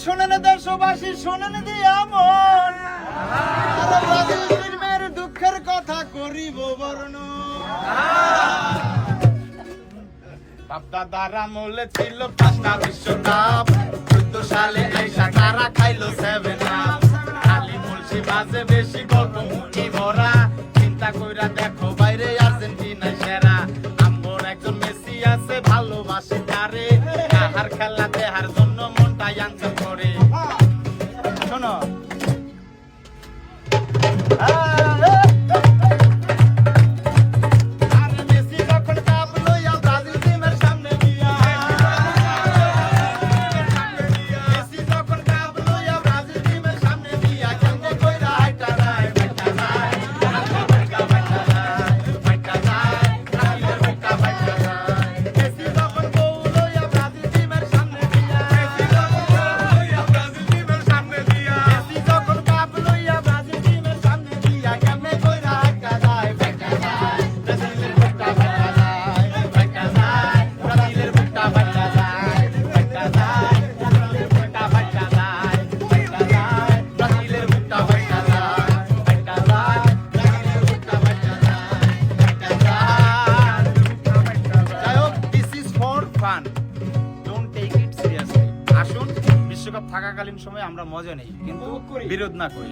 শোনেন দেশবাসী, শোনেন দিয়া মন, ব্রাজিল টিমের দুঃখের কথা করিব বর্ণ। বাপ-দাদার আমলে ছিল 5টা বিশ্বকাপ, 14 সালে আইসা তারা খাইলো 7 আপ। খালি মুলসি বাজে বেশি গল্প মুখি ভরা, চিন্তা কইরা দেখো বাইরে আর্জেন্টিনায় সেরা। আমগর একজন মেসি আছে ভালোবাসি তারে, কাহার খেলা দেহার জন্য মনটাই আনসার করে। শোনো বিশ্বকাপ থাকাকালীন সময় আমরা মজা নেই, কিন্তু বিরোধ না করি।